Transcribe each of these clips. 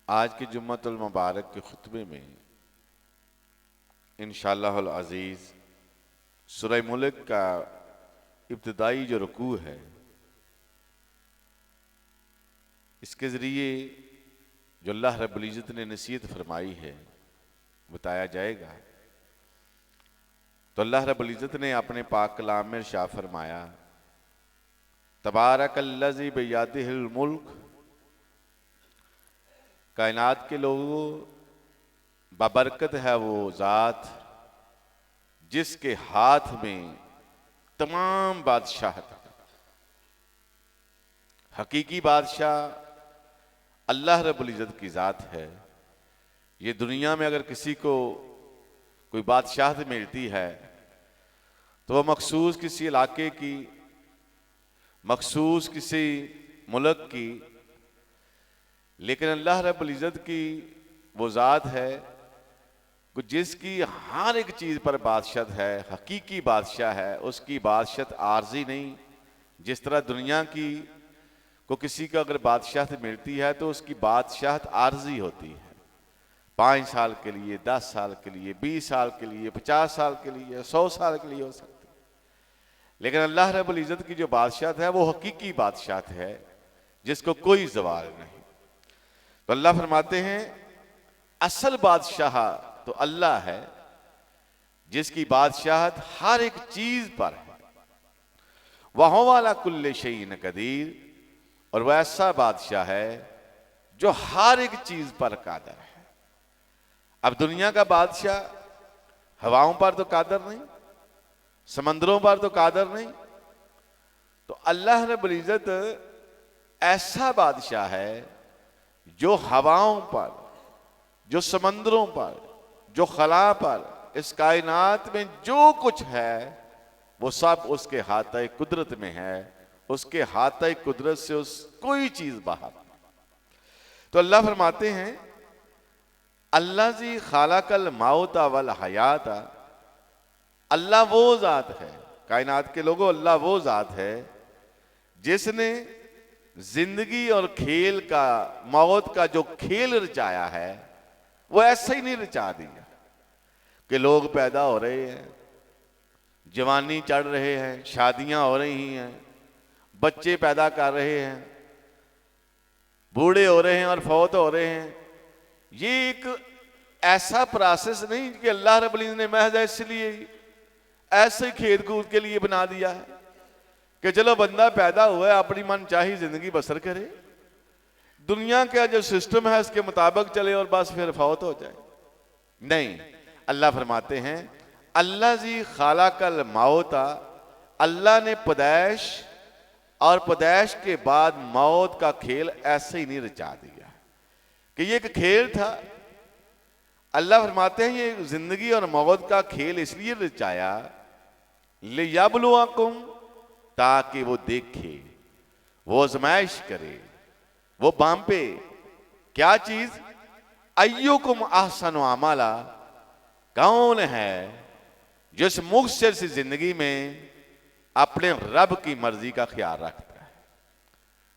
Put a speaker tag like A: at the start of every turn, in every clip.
A: आज के जुम्मतुल मुबारक के खुतबे में इंशाअल्लाहुल अज़ीज़ सूरह मुल्क का इब्तिदाई जो रुकू है, इसके ज़रिए जो अल्लाह रब्बुल इज़्ज़त ने नसीहत फरमाई है बताया जाएगा। तो अल्लाह रब्बुल इज़्ज़त ने अपने पाक कलाम में इरशाद फरमाया, तबारकल्लज़ी बियदिहिल मुल्क, कायनात के लोगों बाबरकत है वो ज़ात जिसके हाथ में तमाम बादशाहत। हकीकी बादशाह अल्लाह रब्बुल इज़्ज़त की ज़ात है। ये दुनिया में अगर किसी को कोई बादशाहत मिलती है तो वह मखसूस किसी इलाके की, मखसूस किसी मुल्क की, लेकिन अल्लाह रब्बुल इज़्ज़त की वो ज़ात है जिसकी हर एक चीज़ पर बादशाहत है, हकीकी बादशाह है। उसकी बादशाहत आर्जी नहीं। जिस तरह दुनिया की को किसी को अगर बादशाहत मिलती है तो उसकी बादशाहत आर्जी होती है, 5 साल के लिए, 10 साल के लिए, 20 साल के लिए, 50 साल के लिए, 100 साल के लिए हो सकती है। लेकिन अल्लाह रब्बुल इज़्ज़त की जो बादशाहत है वो हकीकी बादशाहत है जिसको कोई ज़वाल नहीं। तो अल्लाह फरमाते हैं असल बादशाह तो अल्लाह है जिसकी बादशाहत हर एक चीज पर है। वह वाला कुल्ले शैइन कदीर, और वह ऐसा बादशाह है जो हर एक चीज पर कादर है। अब दुनिया का बादशाह हवाओं पर तो कादर नहीं, समंदरों पर तो कादर नहीं, तो अल्लाह रब्बुल इज़्ज़त ऐसा बादशाह है जो हवाओं पर, जो समंदरों पर, जो खला पर, इस कायनात में जो कुछ है वो सब उसके हाथ कुदरत में है। उसके हाथ कुदरत से उस कोई चीज बाहर। तो अल्लाह फरमाते हैं अल्लाह जी खालाकल मौता वल हयाता, अल्लाह वो जात है, कायनात के लोगों अल्लाह वो जात है जिसने जिंदगी और खेल का, मौत का जो खेल रचाया है वो ऐसे ही नहीं रचा दिया कि लोग पैदा हो रहे हैं, जवानी चढ़ रहे हैं, शादियां हो रही हैं, बच्चे पैदा कर रहे हैं, बूढ़े हो रहे हैं और फौत हो रहे हैं। ये एक ऐसा प्रोसेस नहीं कि अल्लाह रब्बुल इज़्ज़त ने महज इसलिए ऐसे खेत कूद के लिए बना दिया है कि चलो बंदा पैदा हुआ है अपनी मन चाही जिंदगी बसर करे, दुनिया का जो सिस्टम है उसके मुताबिक चले और बस फिर फौत हो जाए। नहीं, अल्लाह फरमाते हैं अल्लाह जी खालाकल मौता, अल्लाह ने पैदाइश और पैदाइश के बाद मौत का खेल ऐसे ही नहीं रचा दिया कि ये एक खेल था। अल्लाह फरमाते हैं ये जिंदगी और मौत का खेल इसलिए रचाया लियब्लुवकुम, ताकि वो देखे, वो आजमाइश करे, वो बांपे। क्या चीज? अय्युकुम अहसनु अमला, कौन है जिस मुख्तसर सी जिंदगी में अपने रब की मर्जी का ख्याल रखता है।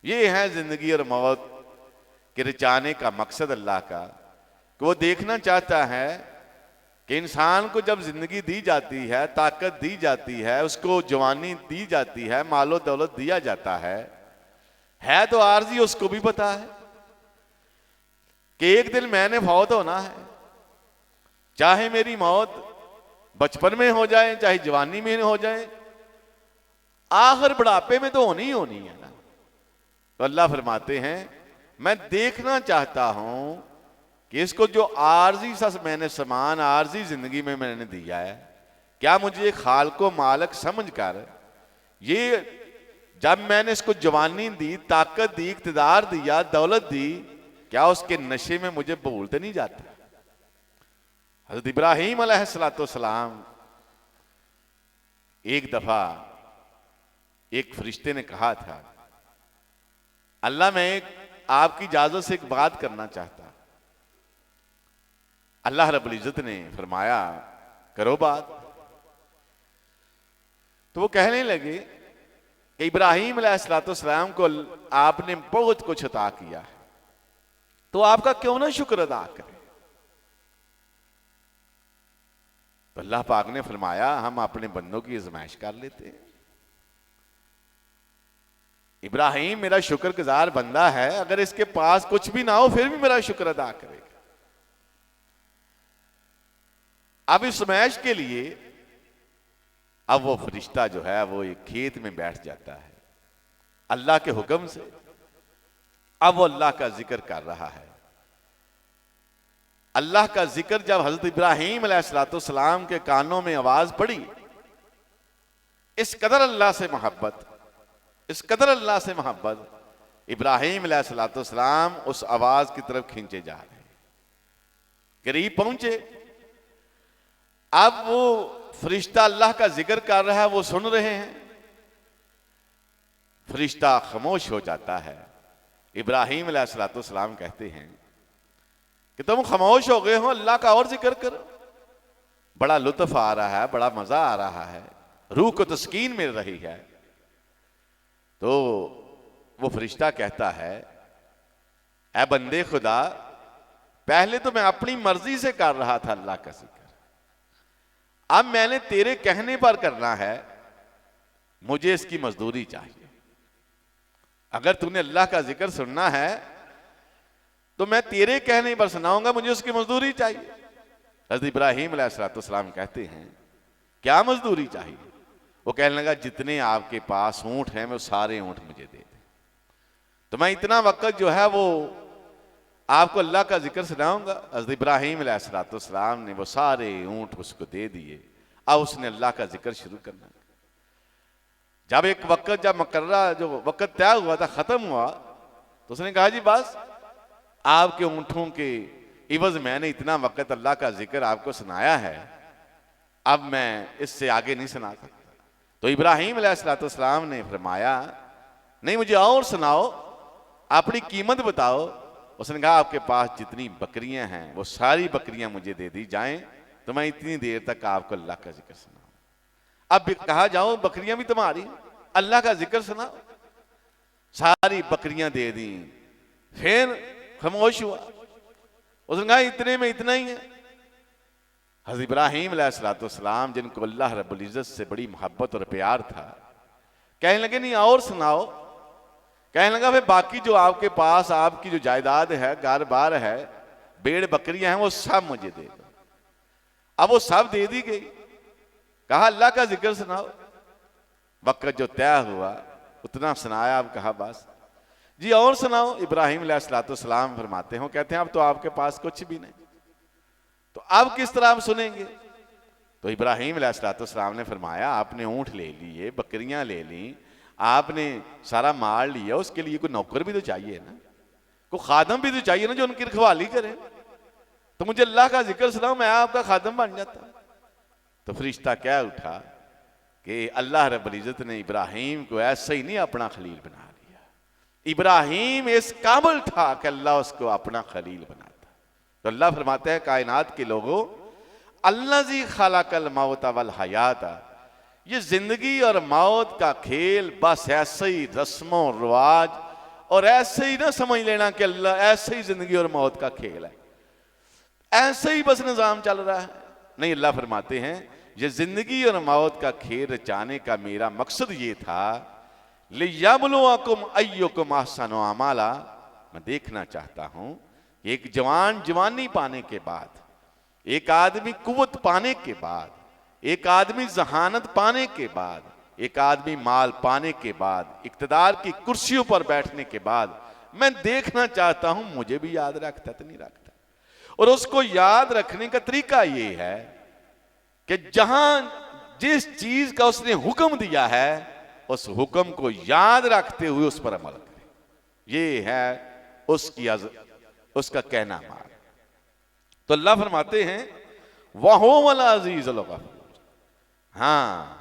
A: ये है जिंदगी और मौत के रचाने का मकसद अल्लाह का, कि वो देखना चाहता है कि इंसान को जब जिंदगी दी जाती है, ताकत दी जाती है, उसको जवानी दी जाती है, मालो दौलत दिया जाता है तो आर्जी उसको भी पता है कि एक दिन मैंने फौत होना है, चाहे मेरी मौत बचपन में हो जाए चाहे जवानी में हो जाए, आखिर बुढ़ापे में तो होनी ही होनी है ना। तो अल्लाह फरमाते हैं मैं देखना चाहता हूं कि इसको जो आर्जी सा मैंने समान आर्जी जिंदगी में मैंने दिया है, क्या मुझे खाल को मालक समझकर ये जब मैंने इसको जवानी दी, ताकत दी, इख्तिदार दिया, दौलत दी, क्या उसके नशे में मुझे भूलते नहीं जाता। हज़रत इब्राहीम अलैहिस्सलाम एक दफा एक फरिश्ते ने कहा था अल्लाह मैं आपकी इजाजत से एक बात करना चाहता। अल्लाह रब्बुल इज़्ज़त ने फरमाया करो बात। तो वो कहने लगे कि इब्राहीम अलैहिस्सलाम को आपने बहुत कुछ अता किया है, तो आपका क्यों ना शुक्र अदा करें। तो अल्लाह पाक ने फरमाया हम अपने बंदों की आजमाइश कर लेते हैं। इब्राहिम मेरा शुक्रगुजार बंदा है, अगर इसके पास कुछ भी ना हो फिर भी मेरा शुक्र अदा करेगा। अब इस आजमाइश के लिए अब वो फरिश्ता जो है वो एक खेत में बैठ जाता है अल्लाह के हुक्म से। अब वो अल्लाह का जिक्र कर रहा है। अल्लाह का जिक्र जब हजरत इब्राहिम अलैहिस्सलाम के कानों में आवाज पड़ी, इस कदर अल्लाह से मोहब्बत, इस कदर अल्लाह से मोहब्बत, इब्राहिम अलैहिस्सलाम उस आवाज की तरफ खींचे जा रहे हैं। करीब पहुंचे, अब वो फरिश्ता अल्लाह का जिक्र कर रहा है, वो सुन रहे हैं। फरिश्ता खामोश हो जाता है। इब्राहिम अलैहिस्सलाम कहते हैं कि तुम खामोश हो गए हो, अल्लाह का और जिक्र करो। बड़ा लुत्फ आ रहा है, बड़ा मजा आ रहा है, रूह को तस्कीन मिल रही है। तो वो फरिश्ता कहता है, ऐ बंदे खुदा, पहले तो मैं अपनी मर्जी से कर रहा था अल्लाह का जिक्र, अब मैंने तेरे कहने पर करना है, मुझे इसकी मजदूरी चाहिए। अगर तूने अल्लाह का जिक्र सुनना है तो मैं तेरे कहने पर सुनाऊंगा, मुझे उसकी मजदूरी चाहिए। हज़रत इब्राहिम अलैहिस्सलाम कहते हैं क्या मजदूरी चाहिए? वो कहने लगा जितने आपके पास ऊंट हैं वो सारे ऊंट मुझे दे दे, तो मैं इतना वक्त जो है वो आपको अल्लाह का जिक्र सुनाऊंगा। हज़रत इब्राहिम अलैहिस्सलाम ने वो सारे ऊंट उसको दे दिए। अब उसने अल्लाह का जिक्र शुरू करना। जब एक वक्त, जब मुकर्रा जो वक्त तय हुआ था खत्म हुआ, तो उसने कहा जी बस आपके ऊंटों के इवज मैंने इतना वक्त अल्लाह का जिक्र आपको सुनाया है, अब मैं इससे आगे नहीं सुना सकता। तो इब्राहिम अलैहिस्सलाम ने फरमाया नहीं, मुझे और सुनाओ, अपनी कीमत बताओ। उसने कहा आपके पास जितनी बकरियां हैं वो सारी बकरियां मुझे दे दी जाएं, तो मैं इतनी देर तक आपको अल्लाह का जिक्र सुनाऊं। अब कहा जाओ बकरियां भी तुम्हारी, अल्लाह का जिक्र सुनाओ। सारी बकरियां दे दी, फिर खामोश हुआ। उसने कहा इतने में इतना ही है। हज़रत इब्राहिम अलैहिस्सलाम जिनको अल्लाह रब्बुल इज्जत से बड़ी मोहब्बत और प्यार था, कहने लगे नहीं और सुनाओ। कहने लगा फिर बाकी जो आपके पास आपकी जो जायदाद है, घर बार है, भेड़ बकरियां हैं, वो सब मुझे दे दो। अब वो सब दे दी गई। कहा अल्लाह का जिक्र सुनाओ। वक्त जो तय हुआ उतना सुनाया। अब कहा बस जी और सुनाओ। इब्राहिम अलैहिस्सलाम फरमाते हो, कहते हैं अब तो आपके पास कुछ भी नहीं, तो अब किस तरह आप सुनेंगे? तो इब्राहिम अलैहिस्सलाम ने फरमाया आपने ऊंट ले लिए, बकरियां ले ली, आपने सारा माल लिया, उसके लिए कोई नौकर भी तो चाहिए ना, कोई खादम भी तो चाहिए ना जो उनकी रखवाली करे। तो मुझे अल्लाह का जिक्र सुनाओ, मैं आपका खादम बन जाता। तो फरिश्ता क्या उठा कि अल्लाह रब्बुल इज्जत ने इब्राहिम को ऐसे ही नहीं अपना खलील बना लिया। इब्राहिम इस काबिल था कि अल्लाह उसको अपना खलील बनाता। तो अल्लाह फरमाते हैं कायनात के लोगों, अल्लाज़ी खलक़ल मौत वल हयात, ये जिंदगी और मौत का खेल बस ऐसे ही रस्मों रिवाज और ऐसे ही ना समझ लेना कि अल्लाह ऐसे ही जिंदगी और मौत का खेल है, ऐसे ही बस निजाम चल रहा है। नहीं, अल्लाह फरमाते हैं ये जिंदगी और मौत का खेल रचाने का मेरा मकसद ये था लियब्लुवकुम अय्युकुम अहसनु अमला, मैं देखना चाहता हूं एक जवान जवानी पाने के बाद, एक आदमी कुव्वत पाने के बाद, एक आदमी जहानत पाने के बाद, एक आदमी माल पाने के बाद, इक्तदार की कुर्सियों पर बैठने के बाद मैं देखना चाहता हूं मुझे भी याद रखता तो नहीं रखता। और उसको याद रखने का तरीका ये है कि जहां जिस चीज का उसने हुक्म दिया है उस हुक्म को याद रखते हुए उस पर अमल करें। ये है उसका कहना मान। तो अल्लाह फरमाते हैं वहुवल अज़ीज़ुल गफ़ूर। हाँ,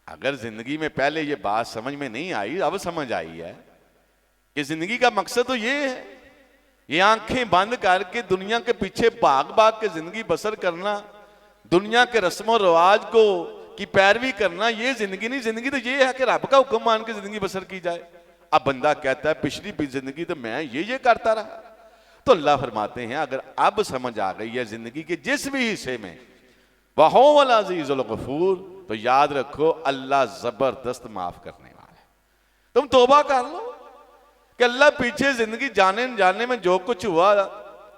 A: अगर जिंदगी में पहले ये बात समझ में नहीं आई, अब समझ आई है कि जिंदगी का मकसद तो ये है, ये आंखें बंद करके दुनिया के पीछे भाग भाग के जिंदगी बसर करना, दुनिया के रस्मों रिवाज को की पैरवी करना, ये जिंदगी नहीं। जिंदगी तो ये है कि रब का हुक्म मान के जिंदगी बसर की जाए। अब बंदा कहता है पिछली भी जिंदगी तो मैं ये करता रहा, तो अल्लाह फरमाते हैं अगर अब समझ आ गई है जिंदगी के जिस भी हिस्से में वहुवल अज़ीज़ुल गफूर, तो याद रखो अल्लाह जबरदस्त माफ करने वाला है। तुम तौबा कर लो कि अल्लाह पीछे जिंदगी जाने जाने में जो कुछ हुआ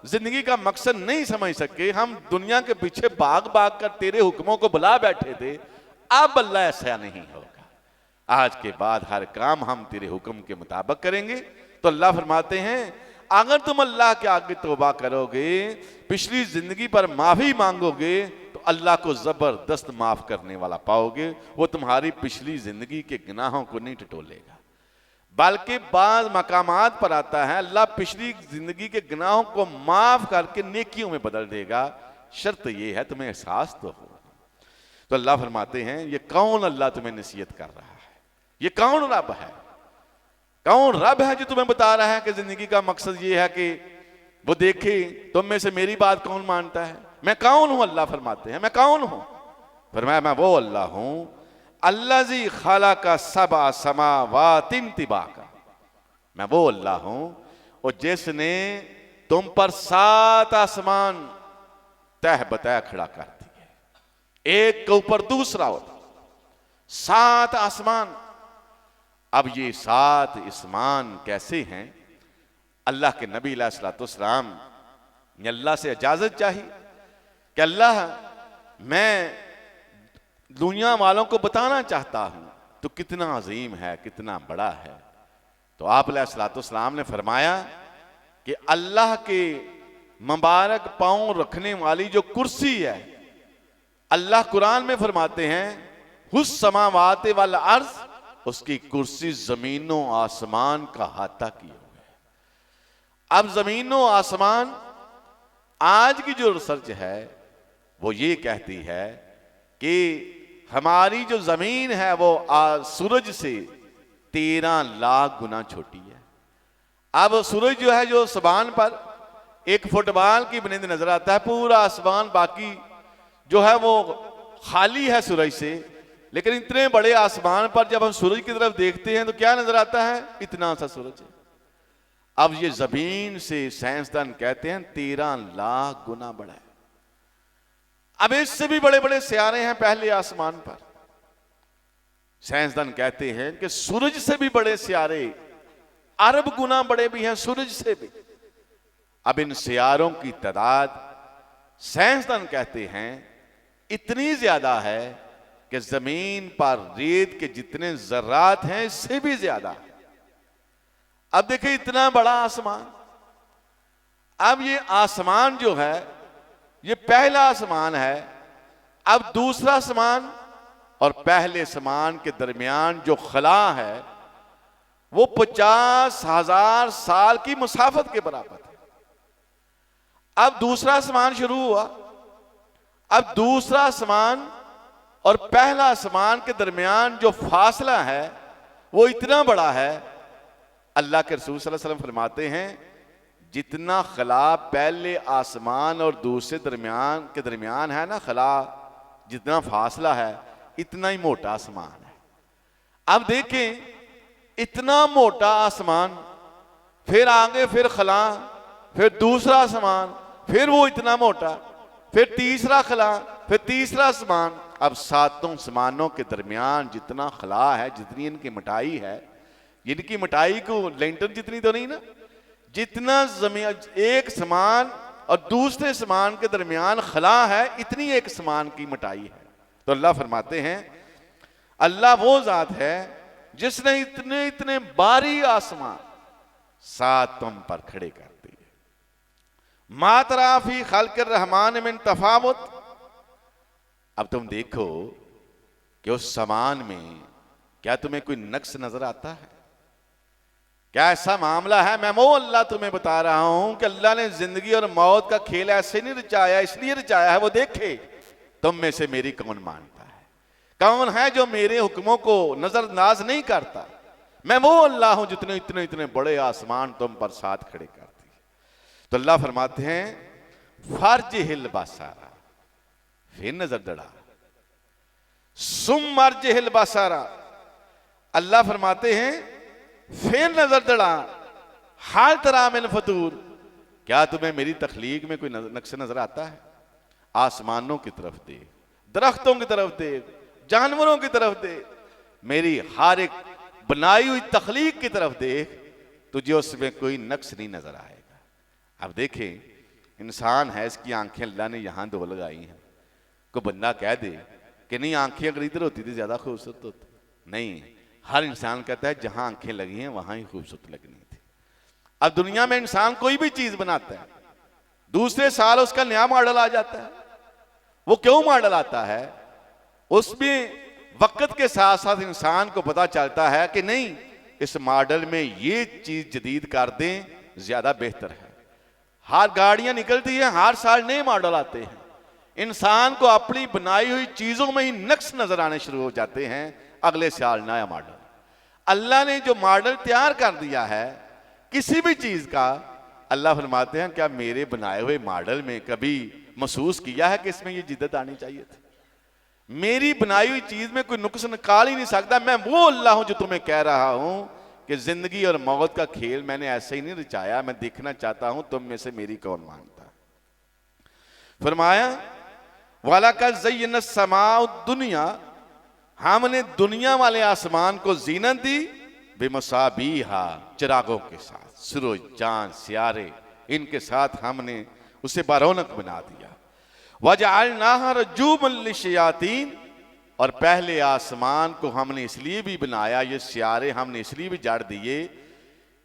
A: जिंदगी का मकसद नहीं समझ सके, हम दुनिया के पीछे भाग भाग कर तेरे हुक्मों को बुला बैठे थे, अब अल्लाह ऐसा नहीं होगा। आज के बाद हर काम हम तेरे हुक्म के मुताबिक करेंगे। तो अल्लाह फरमाते हैं अगर तुम अल्लाह के आगे तौबा करोगे, पिछली जिंदगी पर माफी मांगोगे, तो अल्लाह को जबरदस्त माफ करने वाला पाओगे। वो तुम्हारी पिछली जिंदगी के गुनाहों को नहीं टटोलेगा, बल्कि बाज मकामात पर आता है अल्लाह पिछली जिंदगी के गुनाहों को माफ करके नेकियों में बदल देगा। शर्त यह है तुम्हें एहसास तो हो। तो अल्लाह फरमाते हैं ये कौन अल्लाह तुम्हें नसीहत कर रहा है, ये कौन रब है, कौन रब है जो तुम्हें बता रहा है कि जिंदगी का मकसद ये है कि वो देखे तुम में से मेरी बात कौन मानता है। मैं कौन हूं, अल्लाह फरमाते हैं मैं कौन हूं। फरमाया मैं वो अल्लाह हूं अल्लाज़ी खलक़ सबअ समावातिन तिबाका, मैं वो अल्लाह हूं और जिसने तुम पर 7 आसमान तह बतह खड़ा कर दिए, एक के ऊपर दूसरा होता 7 आसमान। अब ये 7 आसमान कैसे हैं? अल्लाह के नबी अलैहिस्सलाम ने अल्लाह से इजाजत चाहिए कि अल्लाह मैं दुनिया वालों को बताना चाहता हूं तो कितना अजीम है, कितना बड़ा है। तो आप अलैहिस्सलाम ने फरमाया कि अल्लाह के मुबारक पांव रखने वाली जो कुर्सी है, अल्लाह कुरान में फरमाते हैं हुस समावात वल अर्ज़, उसकी कुर्सी जमीनों आसमान का अहाता किए हुए है। अब जमीनों आसमान आज की जो रिसर्च है वो ये कहती है कि हमारी जो जमीन है वो सूरज से 13 लाख गुना छोटी है। अब सूरज जो है जो आसमान पर एक फुटबॉल की बुनियाद नजर आता है, पूरा आसमान बाकी जो है वो खाली है सूरज से, लेकिन इतने बड़े आसमान पर जब हम सूरज की तरफ देखते हैं तो क्या नजर आता है? इतना सा सूरज है। अब ये जमीन से साइंसदान कहते हैं 13 लाख गुना बड़ा है। अब इससे भी बड़े बड़े सियारे हैं पहले आसमान पर। साइंसदान कहते हैं कि सूरज से भी बड़े सियारे अरब गुना बड़े भी हैं सूरज से भी। अब इन सियारों की तादाद साइंसदान कहते हैं इतनी ज्यादा है कि जमीन पर रेत के जितने जर्रात हैं इससे भी ज्यादा है। अब देखिए इतना बड़ा आसमान। अब ये आसमान जो है ये पहला आसमान है। अब दूसरा आसमान और पहले आसमान के दरमियान जो खला है वो 50,000 साल की मुसाफत के बराबर है। अब दूसरा आसमान शुरू हुआ। अब दूसरा आसमान और पहला आसमान के दरमियान जो फासला है वो इतना बड़ा है। अल्लाह के रसूल सल्लल्लाहु अलैहि वसल्लम फरमाते हैं जितना खला पहले आसमान और दूसरे के दरमियान है ना, खला जितना फासला है इतना ही मोटा आसमान है। अब देखें इतना मोटा आसमान, फिर आगे फिर खला, फिर दूसरा आसमान, फिर वो इतना मोटा, फिर तीसरा खला, फिर तीसरा आसमान। अब 7 आसमानों के दरमियान जितना खला है, जितनी इनकी मोटाई है, इनकी मोटाई को लेंटर जितनी तो नहीं ना, जितना जमीन एक समान और दूसरे समान के दरमियान खला है इतनी एक समान की मोटाई है। तो अल्लाह फरमाते हैं अल्लाह वो जात है जिसने इतने इतने बारी आसमान 7 तुम पर खड़े कर दिए। मातराफी खल्क़िर रहमान मिन तफावुत। अब तुम देखो कि उस समान में क्या तुम्हें कोई नक्श नजर आता है? क्या ऐसा मामला है? मैं वो अल्लाह तुम्हें बता रहा हूं कि अल्लाह ने जिंदगी और मौत का खेल ऐसे नहीं रचाया, इसलिए रचाया है वो देखे तुम में से मेरी कौन मानता है, कौन है जो मेरे हुक्मों को नजरअंदाज नहीं करता। मैं वो अल्लाह हूं जितने इतने इतने बड़े आसमान तुम पर 7 खड़े कर दिए। तो अल्लाह फरमाते हैं फर्ज हिल बासारा, फिर नजर दड़ा, सुम मर्ज हिल बासारा। अल्लाह फरमाते हैं फिर नजर दड़ा, हाल तरह मिन फतूर, क्या तुम्हें मेरी तख्लीक में कोई नक्श नजर आता है? आसमानों की तरफ देख, दरख्तों की तरफ देख, जानवरों की तरफ देख, मेरी हर एक बनाई हुई तख्लीक की तरफ देख, तुझे उसमें कोई नक्श नहीं नजर आएगा। अब देखें, इंसान है, इसकी आंखें अल्लाह ने यहां दो लगाई हैं। कोई बंदा कह दे कि नहीं आंखें अगर इधर होती तो ज्यादा खूबसूरत होती, नहीं, हर इंसान कहता है जहां आंखें लगी हैं वहां ही खूबसूरत लगनी थी। अब दुनिया में इंसान कोई भी चीज बनाता है, दूसरे साल उसका नया मॉडल आ जाता है। वो क्यों मॉडल आता है? उसमें वक्त के साथ साथ इंसान को पता चलता है कि नहीं, इस मॉडल में ये चीज जदीद कर दें ज्यादा बेहतर है। हर गाड़ियां निकलती हैं, हर साल नए मॉडल आते हैं। इंसान को अपनी बनाई हुई चीजों में ही नक्श नजर आने शुरू हो जाते हैं, अगले साल नया मॉडल। अल्लाह ने जो मॉडल तैयार कर दिया है किसी भी चीज का, अल्लाह फरमाते हैं क्या मेरे बनाए हुए मॉडल में कभी महसूस किया है कि इसमें ये जिद्दत आनी चाहिए थी? मेरी बनाई हुई चीज में कोई नुक्स निकाल ही नहीं सकता। मैं वो अल्लाह हूं जो तुम्हें कह रहा हूं कि जिंदगी और मौत का खेल मैंने ऐसे ही नहीं रचाया, मैं देखना चाहता हूं तुम में से मेरी कौन मानता। फरमाया वाला का ज़य्यना समाउ दुनिया, हमने दुनिया वाले आसमान को जीनत दी, बेमसाबीहा, चिरागों के साथ, सूरज चांद सियारे इनके साथ हमने उसे बारौनक बना दिया। वजअलनाहा रजूमन लिशयातीन, और पहले आसमान को हमने इसलिए भी बनाया, ये सियारे हमने इसलिए भी जड़ दिए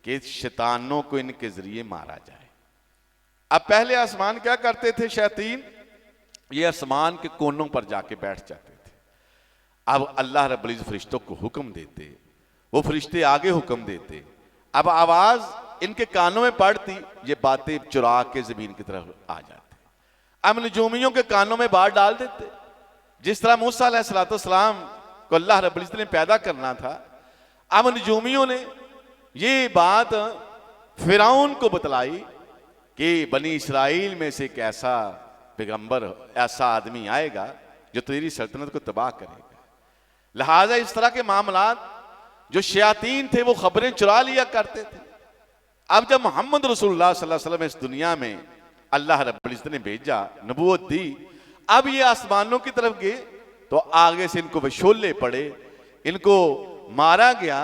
A: कि शैतानों को इनके जरिए मारा जाए। अब पहले आसमान क्या करते थे शैतान? ये आसमान के कोनों पर जाके बैठ जाते थे। अब अल्लाह रब्बुल इज्जत फरिश्तों को हुक्म देते, वो फरिश्ते आगे हुक्म देते, अब आवाज इनके कानों में पड़ती, ये बातें चुरा के जमीन की तरफ आ जाती। अब नजूमियों के कानों में बात डाल देते। जिस तरह मूसा अलैहिस्सलाम को अल्लाह रब्बुल इज्जत ने पैदा करना था, अब नजूमियों ने ये बात फिरौन को बतलाई कि बनी इसराइल में से एक ऐसा पैगंबर, ऐसा आदमी आएगा जो तेरी सल्तनत को तबाह करेगा। लिहाजा इस तरह के मामलात जो शयातीन थे वो खबरें चुरा लिया करते थे। अब जब मोहम्मद रसूलुल्लाह सल्लल्लाहु अलैहि वसल्लम इस दुनिया में अल्लाह रब्बुल इज्जत ने भेजा, नबूवत दी, अब ये आसमानों की तरफ गए तो आगे से इनको विशोले पड़े, इनको मारा गया।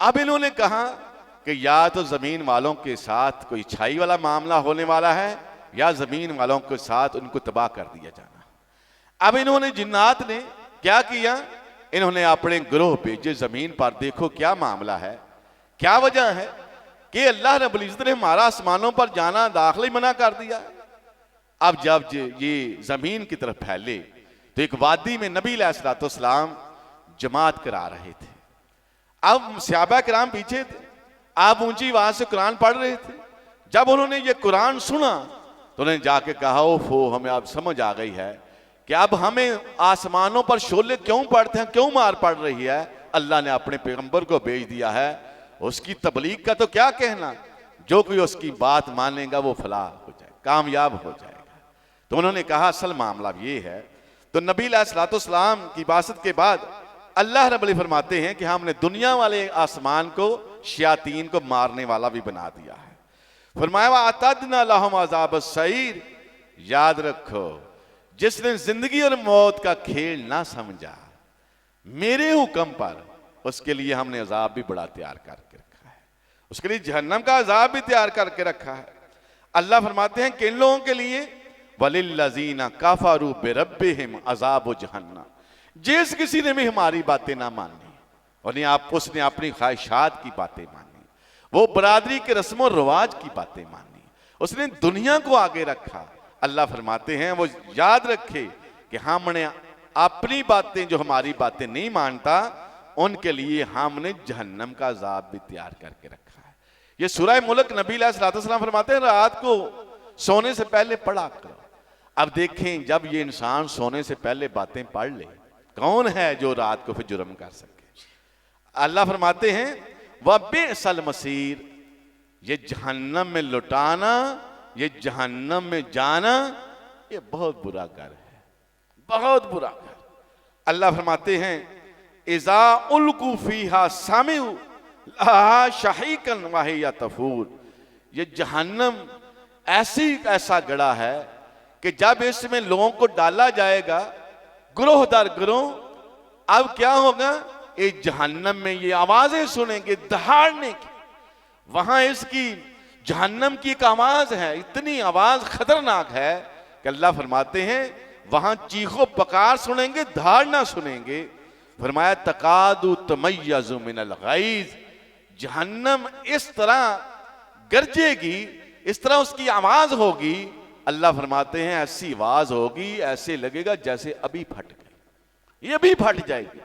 A: अब इन्होंने कहा कि या तो जमीन वालों के साथ कोई छाई वाला मामला होने वाला है या जमीन वालों के साथ उनको तबाह कर दिया जाना। अब इन्होंने जिन्नात ने क्या किया? इन्होंने अपने ग्रोह भेजे जमीन पर, देखो क्या मामला है, क्या वजह है कि अल्लाह रब्बुल इज्जत ने हमारा आसमानों पर जाना दाखिल ही मना कर दिया। अब जब ये जमीन की तरफ फैले तो एक वादी में नबी अलैहिस्सलाम जमात करा रहे थे। अब सहाबा किराम पीछे थे, आप ऊंची आवाज से कुरान पढ़ रहे थे। जब उन्होंने ये कुरान सुना तो उन्होंने जाके कहा, ओफो, हमें अब समझ आ गई है कि अब हमें आसमानों पर शोले क्यों पड़ते हैं, क्यों मार पड़ रही है। अल्लाह ने अपने पैगंबर को भेज दिया है, उसकी तबलीग का तो क्या कहना, जो कोई उसकी बात मानेगा वो फलाह हो जाए, कामयाब हो जाएगा। तो उन्होंने कहा असल मामला ये है। तो नबी अलैहिस्सलाम की बासत के बाद अल्लाह रब्बुल इज्जत फरमाते हैं कि हमने दुनिया वाले आसमान को शयातीन को मारने वाला भी बना दिया है। फरमाया अतदना लहुम अज़ाब सईर, याद रखो जिसने जिंदगी और मौत का खेल ना समझा मेरे हुक्म पर, उसके लिए हमने अजाब भी बड़ा तैयार करके रखा है, उसके लिए जहन्नम का अजाब भी तैयार करके रखा है। अल्लाह फरमाते हैं किन लोगों के लिए? वलिल्लज़ीना कफरू बिरब्बिहिम अज़ाबु जहन्नम, जिस किसी ने भी हमारी बातें ना मानी और उसने अपनी ख्वाहिशात की बातें मानी, वो बरादरी के रस्म और रिवाज की बातें मानी, उसने दुनिया को आगे रखा। अल्लाह फरमाते हैं वो याद रखे कि हमने अपनी बातें, जो हमारी बातें नहीं मानता, उनके लिए हमने जहन्नम का अजाब भी तैयार करके रखा है। ये सूरह मुल्क नबी अलैहिस्सलाम फरमाते हैं रात को सोने से पहले पढ़ा करो। अब देखें जब ये इंसान सोने से पहले बातें पढ़ ले, कौन है जो रात को फिर जुर्म कर सके? अल्लाह फरमाते हैं वह बिअसल मसीर, ये जहन्नम में लुटाना, ये जहन्नम में जाना, ये बहुत बुरा घर है, बहुत बुरा घर। अल्लाह फरमाते हैं इज़ा उल्कू फीहा सामिउ लहा शहीकन वहिया तफूर, ये जहन्नम ऐसा गड़ा है कि जब इसमें लोगों को डाला जाएगा ग्रोह दर ग्रोह, अब क्या होगा, इस जहन्नम में ये आवाजें सुनेंगे दहाड़ने की। वहां इसकी जहन्नम की एक आवाज है, इतनी आवाज खतरनाक है कि अल्लाह फरमाते हैं वहां चीखो पकार सुनेंगे, दहाड़ना सुनेंगे। फरमाया तकादु तमय्यज़ु मिनल गैज़, जहन्नम इस तरह गरजेगी, इस तरह उसकी आवाज होगी। अल्लाह फरमाते हैं ऐसी आवाज होगी, ऐसे लगेगा जैसे अभी फट गई, ये अभी फट जाएगी।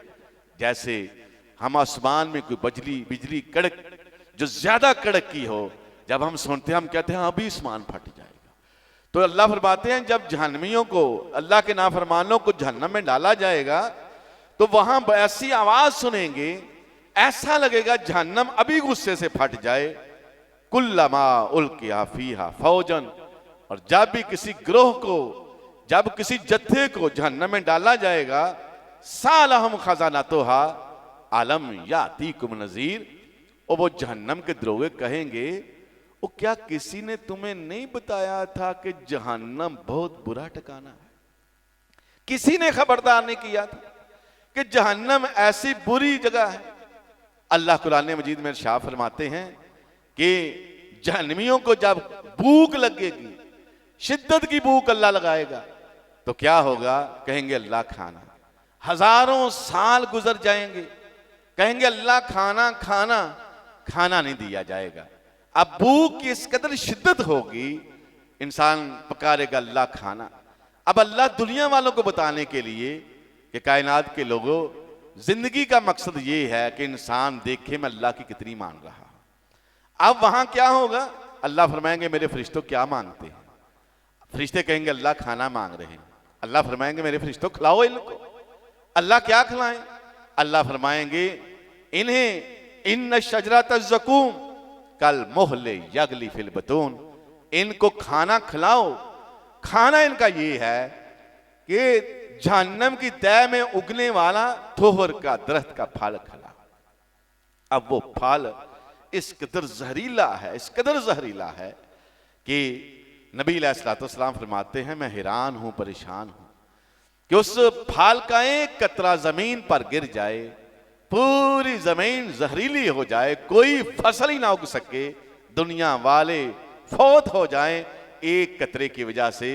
A: जैसे हम आसमान में कोई बिजली कड़क जो ज्यादा कड़क की हो, जब हम सुनते हैं हम कहते हैं अभी आसमान फट जाएगा। तो अल्लाह फरमाते हैं जब जहन्नमियों को, अल्लाह के नाफरमानों को जहन्नम में डाला जाएगा तो वहां ऐसी आवाज सुनेंगे, ऐसा लगेगा जहन्नम अभी गुस्से से फट जाए। कुल्लमा उल्किया फीहा फौजन, और जब भी किसी ग्रोह को, जब किसी जत्थे को जहन्नम में डाला जाएगा, सालहम खजानतुहा आलम यातीकुम नज़ीर, और वो जहन्नम के दरोगे कहेंगे वो क्या किसी ने तुम्हें नहीं बताया था कि जहन्नम बहुत बुरा ठिकाना है? किसी ने खबरदार नहीं किया था कि जहन्नम ऐसी बुरी जगह है। अल्लाह कुरान मजीद में इरशाद फरमाते हैं कि जहन्नमियों को जब भूख लगेगी, शिद्दत की भूख अल्लाह लगाएगा, तो क्या होगा, कहेंगे अल्लाह खाना। हजारों साल गुजर जाएंगे, कहेंगे अल्लाह खाना खाना, खाना नहीं दिया जाएगा। अब भूख की इस कदर शिद्दत होगी, इंसान पकारेगा अल्लाह खाना। अब अल्लाह दुनिया वालों को बताने के लिए कि कायनात के लोगों, जिंदगी का मकसद ये है कि इंसान देखे मैं अल्लाह की कितनी मान रहा। अब वहां क्या होगा, अल्लाह फरमाएंगे मेरे फरिश्तों क्या मांगते हैं? फरिश्ते कहेंगे अल्लाह खाना मांग रहे हैं। अल्लाह फरमाएंगे मेरे फरिश्तों खिलाओ इनको। अल्लाह क्या खिलाएं? अल्लाह फरमाएंगे इन्हें इन्न शजरत ज़क़ूम कल मुहले यगली फिल बतून, इनको खाना खिलाओ। खाना इनका ये है कि जहन्नम की तह में उगने वाला थोहर का दरख्त का फल खिलाओ। अब वो फल इस कदर जहरीला है, इस कदर जहरीला है कि नबी अलैहिस्सलाम फरमाते हैं मैं हैरान हूं, परेशान हूं कि उस फल का एक कतरा जमीन पर गिर जाए, पूरी जमीन जहरीली हो जाए, कोई फसल ही ना उग सके, दुनिया वाले फौत हो जाएं एक कतरे की वजह से।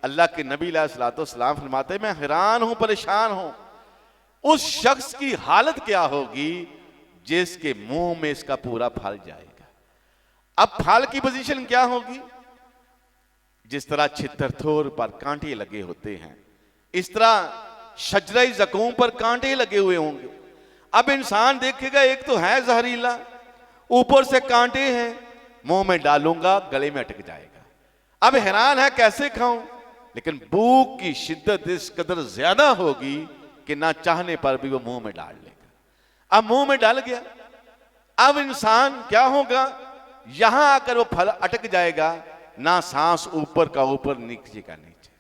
A: अल्लाह के नबी अलैहिस्सलाम फरमाते हैं मैं हैरान हूं, परेशान हूं, उस शख्स की हालत क्या होगी जिसके मुंह में इसका पूरा फल जाएगा। अब फल की पोजीशन क्या होगी? जिस तरह छितर-थोर पर कांटे लगे होते हैं, इस तरह शजरे ज़क़ूम पर कांटे लगे हुए होंगे। अब इंसान देखेगा एक तो है जहरीला, ऊपर से कांटे हैं, मुंह में डालूंगा गले में अटक जाएगा। अब हैरान है कैसे खाऊं, लेकिन भूख की शिद्दत इस कदर ज्यादा होगी कि ना चाहने पर भी वो मुंह में डाल लेगा। अब मुंह में डाल गया, अब इंसान क्या होगा, यहां आकर वो फल अटक जाएगा, ना सांस ऊपर का ऊपर, नीचे का नीचे।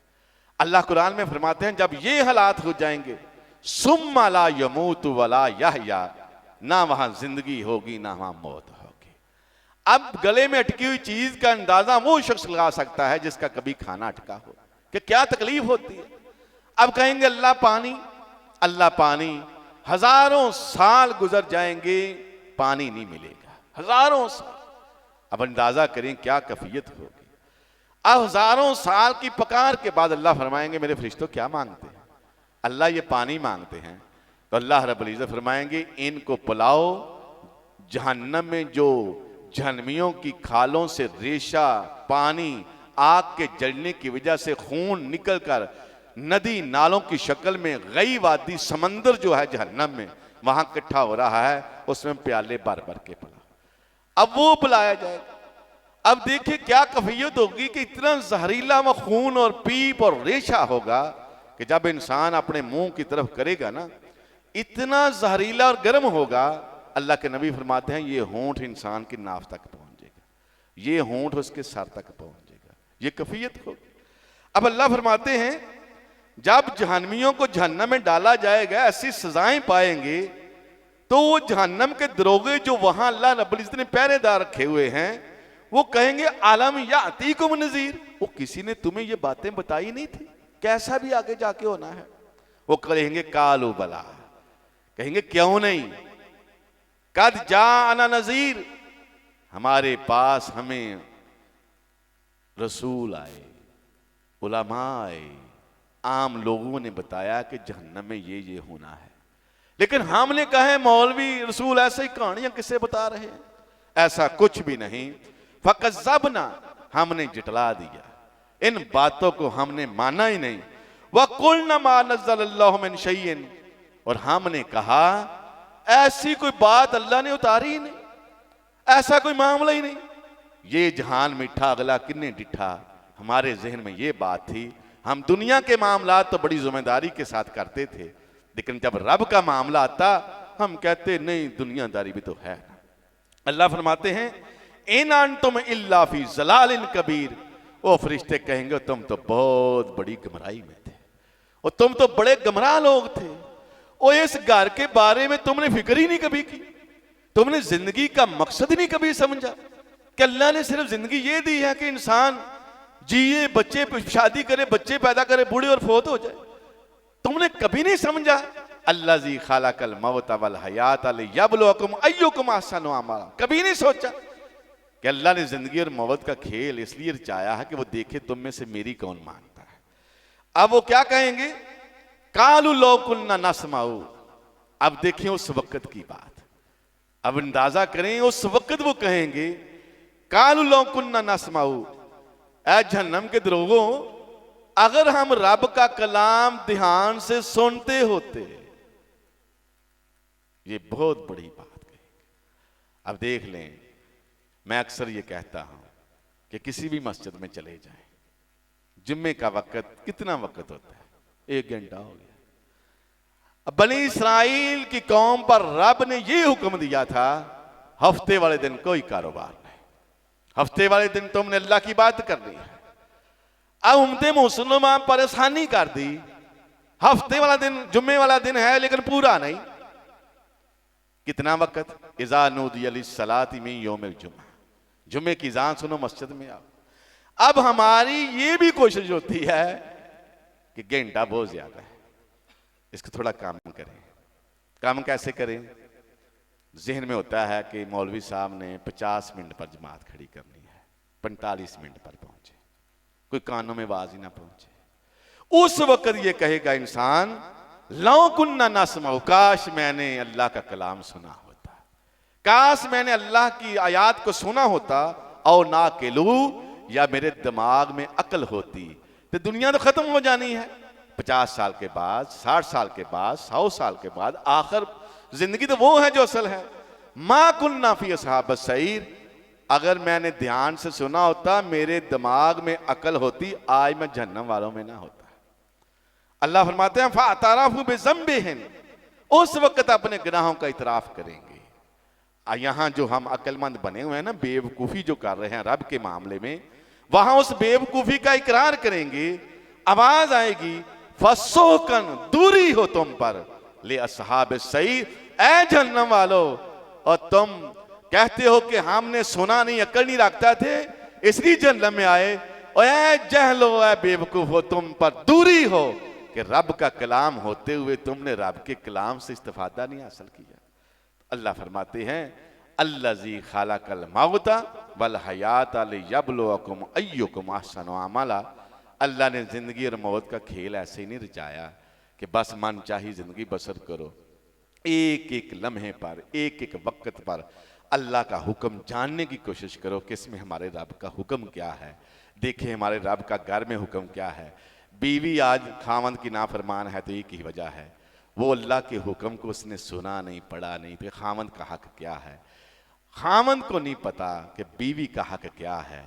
A: अल्लाह कुरान में फरमाते हैं जब ये हालात हो जाएंगे, सुम्मा ला यमूतु वला यहया, ना वहां जिंदगी होगी ना वहां मौत होगी। अब गले में अटकी हुई चीज का अंदाजा वो शख्स लगा सकता है जिसका कभी खाना अटका हो कि क्या तकलीफ होती है। अब कहेंगे अल्लाह पानी, अल्लाह पानी, हजारों साल गुजर जाएंगे पानी नहीं मिलेगा, हजारों साल। अब अंदाजा करें क्या कैफियत होगी। अब हजारों साल की पकार के बाद अल्लाह फरमाएंगे मेरे फरिश्तों क्या मांगते हैं? अल्लाह ये पानी मांगते हैं। तो अल्लाह रब्बुल इज्जत फरमाएंगे इनको पिलाओ जहन्नम में जो जहन्नमियों की खालों से रेशा, पानी, आग के जलने की वजह से खून निकलकर नदी नालों की शक्ल में गई वादी समंदर जो है जहन्नम में वहां इकट्ठा हो रहा है, उसमें प्याले भर भर के पिला। अब वो पिलाया जाएगा। अब देखिए क्या कैफियत होगी कि इतना जहरीला व खून और पीप और रेशा होगा कि जब इंसान अपने मुंह की तरफ करेगा ना, इतना जहरीला और गर्म होगा। अल्लाह के नबी फरमाते हैं ये होंठ इंसान की नाफ तक पहुंचेगा, ये होंठ उसके सर तक पहुंचेगा, ये कैफियत होगी। अब अल्लाह फरमाते हैं जब जहन्नमियों को जहन्नम में डाला जाएगा, ऐसी सजाएं पाएंगे, तो वो जहन्नम के दरोगे जो वहां अल्लाह रब्बुल इज्जत ने पहरेदार रखे हुए हैं, वो कहेंगे आलम यातीकुम नज़ीर, वो किसी ने तुम्हें ये बातें बताई नहीं थी कैसा भी आगे जाके होना है? वो कहेंगे कालू बला, कहेंगे क्यों नहीं, कद जाना नज़ीर, हमारे पास हमें रसूल आए, उलमा आए, आम लोगों ने बताया कि जहन्नम में ये होना है, लेकिन हमने कहा है मौलवी रसूल ऐसे ही कहानियां किससे बता रहे हैं, ऐसा कुछ भी नहीं। फकज़्ज़बना, हमने जिटला दिया, इन बातों को हमने माना ही नहीं। वक़ुलना मा नज़्ज़लल्लाहु मिन शैइन, और हमने कहा ऐसी कोई बात अल्लाह ने उतारी ही नहीं, ऐसा कोई मामला ही नहीं। ये जहान मीठा अगला किन्ने डिठा, हमारे जहन में ये बात थी। हम दुनिया के मामला तो बड़ी जिम्मेदारी के साथ करते थे, लेकिन जब रब का मामला आता हम कहते नहीं दुनियादारी भी तो है। अल्लाह फरमाते हैं इन अंतुम इल्ला फी ज़लालिन कबीर, वो फरिश्ते कहेंगे तुम तो बहुत बड़ी गमराई में थे, और तुम तो बड़े गमराह लोग थे, और इस घर के बारे में तुमने फिक्र ही नहीं कभी की, तुमने जिंदगी का मकसद ही नहीं कभी समझा कि अल्लाह ने सिर्फ जिंदगी ये दी है कि इंसान जिए, बच्चे शादी करे, बच्चे पैदा करे, बूढ़े और फोत हो जाए। तुमने कभी नहीं समझा अल्लाज़ी खालकल मौत वल हयात लियब्लुवकुम अय्युकुम अहसनु अमला, कभी नहीं सोचा कि अल्लाह ने जिंदगी और मौत का खेल इसलिए रचाया है कि वो देखे तुम में से मेरी कौन मानता है। अब वो क्या कहेंगे, कालू लौ कुन्ना नस्माऊ, अब देखिए उस वक्त की बात, अब अंदाजा करें उस वक्त वो कहेंगे कालू लौ कुन्ना नस्माऊ, ऐ जहन्नम के दरोगों अगर हम रब का कलाम ध्यान से सुनते होते, ये बहुत बड़ी बात कहेंगे। अब देख लें, मैं अक्सर ये कहता हूं कि किसी भी मस्जिद में चले जाएं, जुम्मे का वक्त कितना वक्त होता है, 1 घंटा हो गया। अब बनी इसराइल की कौम पर रब ने ये हुक्म दिया था हफ्ते वाले दिन कोई कारोबार नहीं, हफ्ते वाले दिन तुमने अल्लाह की बात करनी है। अब उम्मते मुसलमान परेशानी कर दी, हफ्ते वाला दिन जुम्मे वाला दिन है लेकिन पूरा नहीं। कितना वक्त, इज़ा नूदिया लिस्सलाति मिन यौमिल जुम्मा, जुम्मे की जान सुनो मस्जिद में आओ। अब हमारी ये भी कोशिश होती है कि घंटा बहुत ज्यादा है, इसको थोड़ा काम करें। काम कैसे करें? जहन में होता है कि मौलवी साहब ने 50 मिनट पर जमात खड़ी करनी है, 45 मिनट पर पहुंचे, कोई कानों में आवाज ही ना पहुंचे। उस वक्त ये कहेगा इंसान लौ कुन्ना नस्माउ, काश मैंने अल्लाह का कलाम सुना होता, काश मैंने अल्लाह की आयात को सुना होता, और ना केलू, या मेरे दिमाग में अकल होती, तो दुनिया तो खत्म हो जानी है। 50 साल के बाद, 60 साल के बाद, 100 साल के बाद, आखिर जिंदगी तो वो है जो असल है। मा कुन्ना फी अस्हाबस सईर, अगर मैंने ध्यान से सुना होता, मेरे दिमाग में अकल होती, आज मैं जहन्नम वालों में ना होता। अल्लाह फरमाते हैं फ़अतरफ़ू बिज़ंबिहिम, उस वक्त अपने गुनाहों का इतराफ करेंगे। यहां जो हम अक्लमंद बने हुए हैं ना, बेवकूफी जो कर रहे हैं रब के मामले में, वहां उस बेवकूफी का इकरार करेंगे। आवाज आएगी फसोकन, दूरी हो तुम पर, ले अस्हाब सईर, ऐ जहन्नम वालों, और तुम कहते हो कि हमने सुना नहीं, अकल नहीं रखता थे, इसलिए जहन्नम में आए। और ऐ जहलो, ऐ बेवकूफ हो, तुम पर दूरी हो कि रब का कलाम होते हुए तुमने रब के कलाम से इस्तिफादा नहीं हासिल किया। अल्लाह फरमाते हैं अल्लाज़ी खालकल मौता वल हयात लियब्लुवकुम अय्युकुम अहसनु अमला, अल्लाह ने जिंदगी और मौत का खेल ऐसे ही नहीं रचाया कि बस मन चाही जिंदगी बसर करो। एक एक लम्हे पर, एक एक वक्त पर अल्लाह का हुक्म जानने की कोशिश करो कि इसमें हमारे रब का हुक्म क्या है। देखें हमारे रब का घर में हुक्म क्या है। बीवी आज खावंद की नाफरमान है तो एक ही वजह है, वो अल्लाह के हुक्म को उसने सुना नहीं, पढ़ा नहीं। फिर खावंद का हक क्या है? खावंद को नहीं पता कि बीवी का हक क्या है।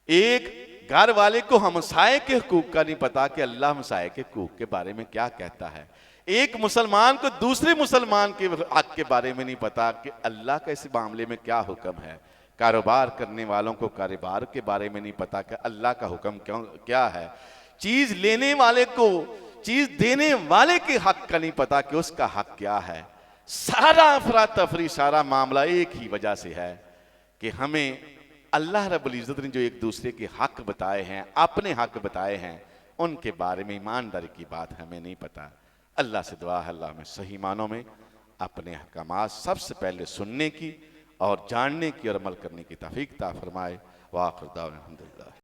A: एक घर वाले को हमसाए के हुकूक का नहीं पता कि अल्लाह हमसाए के हुकूक के बारे में क्या कहता है। एक मुसलमान को दूसरे मुसलमान के हक के बारे में नहीं पता कि अल्लाह का इस मामले में क्या हुक्म है। कारोबार करने वालों को कारोबार के बारे में नहीं पता कि अल्लाह का हुक्म क्या है। चीज लेने वाले को चीज देने वाले के हक का नहीं पता कि उसका हक क्या है। सारा अफरा तफरी, सारा मामला एक ही वजह से है कि हमें अल्लाह रब्बुल इज़्ज़त ने जो एक दूसरे के हक बताए हैं, अपने हक बताए हैं, उनके बारे में ईमानदारी की बात हमें नहीं पता। अल्लाह से दुआ है अल्लाह हमें सही मानों में अपने अहकामात सबसे पहले सुनने की और जानने की और अमल करने की तौफीक अता फरमाए। व आखिर दावाना अल्हम्दुलिल्लाह।